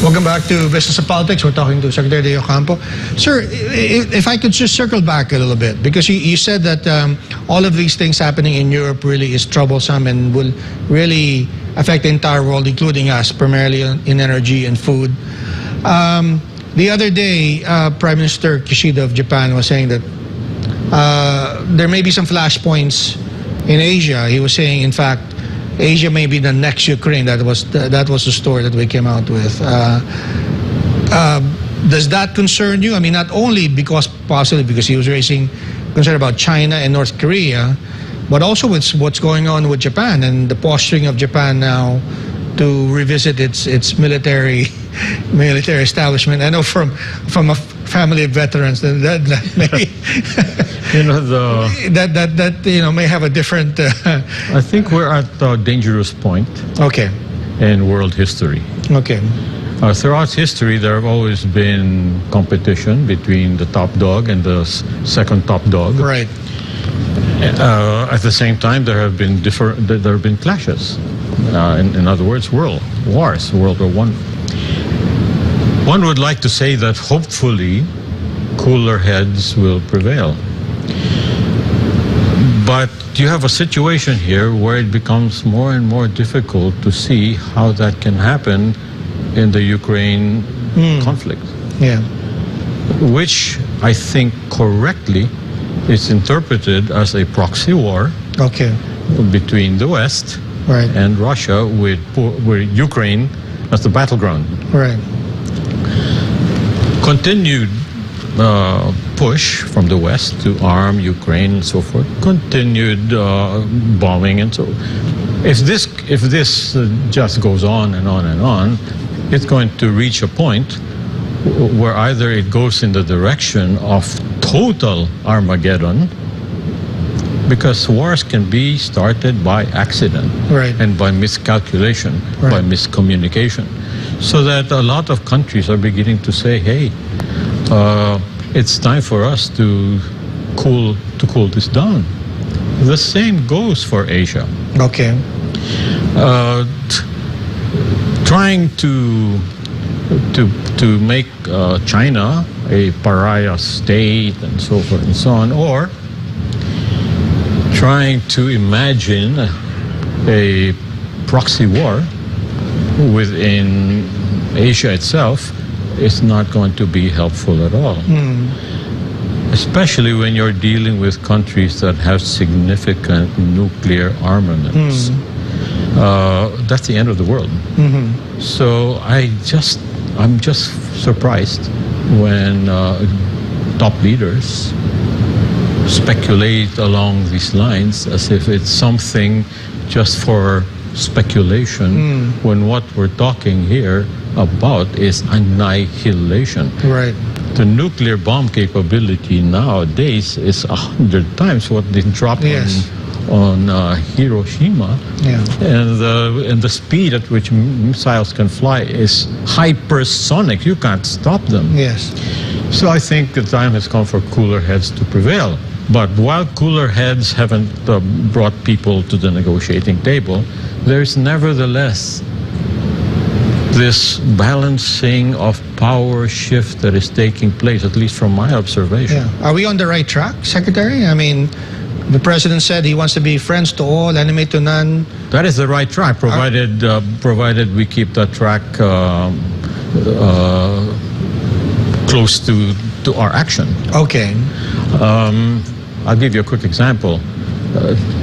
Welcome back to Business and Politics. We're talking to Secretary Ocampo. Sir, if I could just circle back a little bit, because you said that all of these things happening in Europe really is troublesome and will really affect the entire world, including us, primarily in energy and food. The other day, Prime Minister Kishida of Japan was saying that there may be some flashpoints in Asia. He was saying, in fact, Asia may be the next Ukraine. That was the story that we came out with. Does that concern you? I mean, not only possibly because he was raising concern about China and North Korea, but also with what's going on with Japan and the posturing of Japan now to revisit its military establishment. I know from a family of veterans that may may have a different. I think we're at a dangerous point. Okay. In world history. Okay. Throughout history, there have always been competition between the top dog and the second top dog. Right. At the same time, there have been clashes. In other words, world wars, World War I. One would like to say that hopefully cooler heads will prevail. But you have a situation here where it becomes more and more difficult to see how that can happen in the Ukraine conflict. Yeah. Which I think correctly is interpreted as a proxy war between the West and Russia with Ukraine as the battleground. Right. Continued push from the West to arm Ukraine and so forth. Continued bombing and so. If this just goes on and on and on, it's going to reach a point where either it goes in the direction of total Armageddon, because wars can be started by accident and by miscalculation, by miscommunication. So that a lot of countries are beginning to say, hey, it's time for us to cool this down. The same goes for Asia. Okay. Trying to make China a pariah state and so forth and so on, or trying to imagine a proxy war within Asia itself is not going to be helpful at all. Especially when you're dealing with countries that have significant nuclear armaments. That's the end of the world. So I'm just surprised when top leaders speculate along these lines as if it's something just for speculation, when what we're talking here about is annihilation. Right. The nuclear bomb capability nowadays is 100 times what they dropped on Hiroshima. Yeah. And the speed at which missiles can fly is hypersonic. You can't stop them. Yes. So I think the time has come for cooler heads to prevail. But while cooler heads haven't brought people to the negotiating table, there's nevertheless this balancing of power shift that is taking place, at least from my observation. Yeah. Are we on the right track, Secretary? I mean, the President said he wants to be friends to all, enemy to none. That is the right track, provided we keep that track close to our action. Okay. I'll give you a quick example.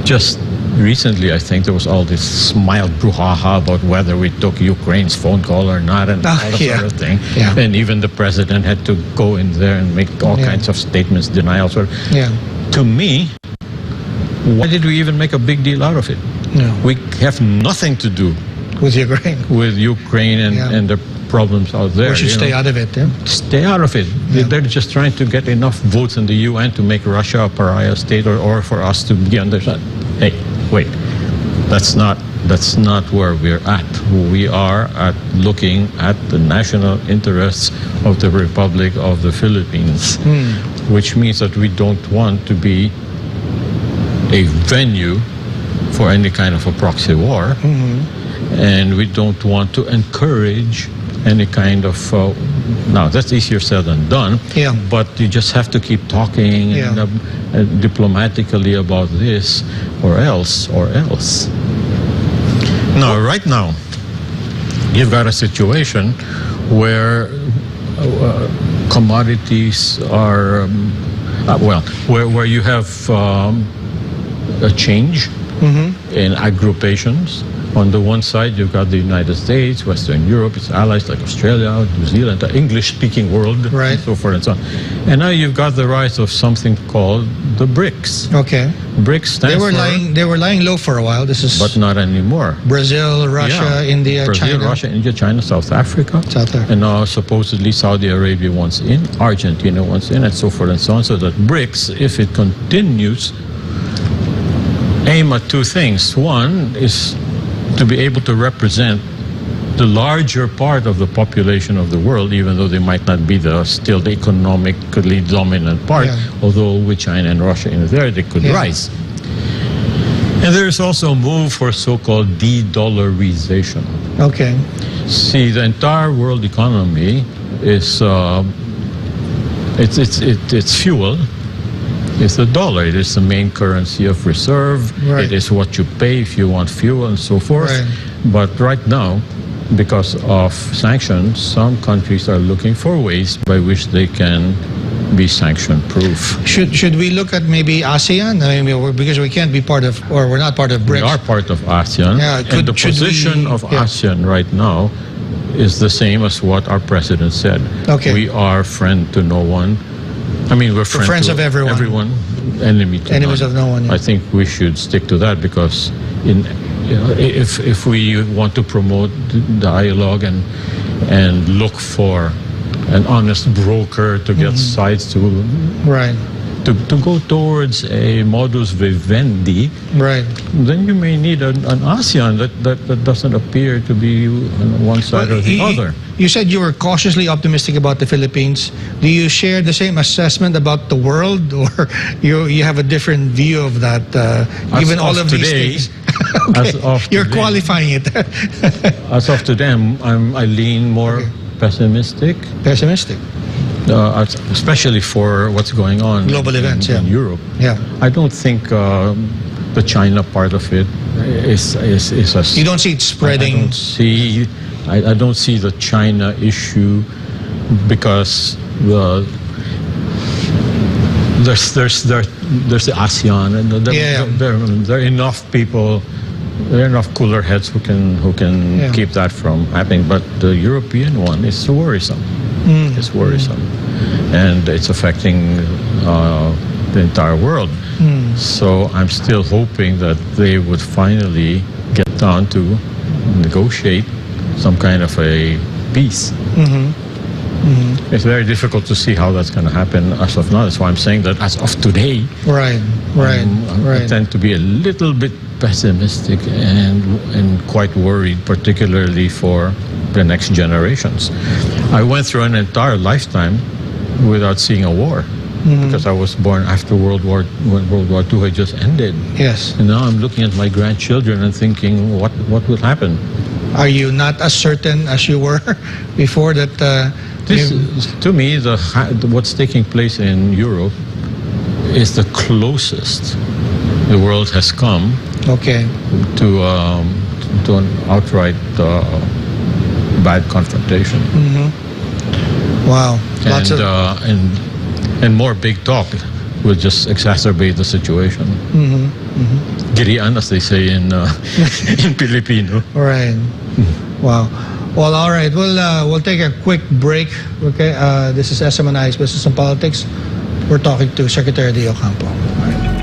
Just recently, I think there was all this mild brouhaha about whether we took Ukraine's phone call or not, and all that sort of thing. Yeah. And even the president had to go in there and make all kinds of statements, denials. To me, why did we even make a big deal out of it? No. We have nothing to do with Ukraine. With Ukraine and the problems out there. We should stay out of it. Stay out of it. They're just trying to get enough votes in the UN to make Russia a pariah state, or for us to be understood. Hey, wait, that's not where we're at. We are looking at the national interests of the Republic of the Philippines, which means that we don't want to be a venue for any kind of a proxy war, and we don't want to encourage any kind of. Now that's easier said than done. Yeah. But you just have to keep talking diplomatically about this, or else. Now, right now, you've got a situation where commodities are where you have a change in agrupations. On the one side, you've got the United States, Western Europe, its allies like Australia, New Zealand, the English-speaking world, right, and so forth and so on. And now you've got the rise of something called the BRICS. Okay. BRICS stands They were lying low for a while. This is but not anymore. Brazil, Russia, India, Brazil, China. Russia, India, China, South Africa. South Africa. And now supposedly Saudi Arabia wants in, Argentina wants in, and so forth and so on. So that BRICS, if it continues, aim at two things. One is to be able to represent the larger part of the population of the world, even though they might not be still the economically dominant part, although with China and Russia in there, they could rise. And there's also a move for so-called de-dollarization. Okay. See, the entire world economy is it's fuel. It's the dollar. It is the main currency of reserve. Right. It is what you pay if you want fuel and so forth. Right. But right now, because of sanctions, some countries are looking for ways by which they can be sanction-proof. Should we look at maybe ASEAN? I mean, because we can't be part of, or we're not part of BRICS. We are part of ASEAN. And the position of ASEAN right now is the same as what our president said. Okay. We are friend to no one. I mean, we're friends of everyone. Enemy to enemies none. of no one. Yeah. I think we should stick to that because if we want to promote dialogue and look for an honest broker to get sides to to go towards a modus vivendi, then you may need an ASEAN that doesn't appear to be on one side or the other. You said you were cautiously optimistic about the Philippines. Do you share the same assessment about the world, or you have a different view of that, given all of these things? Okay. You're qualifying it. As of today, I lean more pessimistic. Pessimistic. Especially for what's going on global events in Europe. Yeah. I don't think the China part of it is as... You don't see it spreading? I don't see the China issue because there's the ASEAN and there are enough people, there are enough cooler heads who can keep that from happening. But the European one is worrisome. It's worrisome, and it's affecting the entire world. So I'm still hoping that they would finally get down to negotiate some kind of a peace. It's very difficult to see how that's going to happen as of now. That's why I'm saying that as of today, I tend to be a little bit pessimistic and quite worried, particularly for the next generations. I went through an entire lifetime without seeing a war because I was born after World War II had just ended. Yes. And now I'm looking at my grandchildren and thinking, what will happen? Are you not as certain as you were before that? To me, what's taking place in Europe is the closest the world has come to an outright bad confrontation. Wow. And more big talk will just exacerbate the situation. Girian, as they say in Filipino. Right. Wow. Well, all right. We'll take a quick break. Okay. This is SMNI's Business and Politics. We're talking to Secretary Ocampo. All right.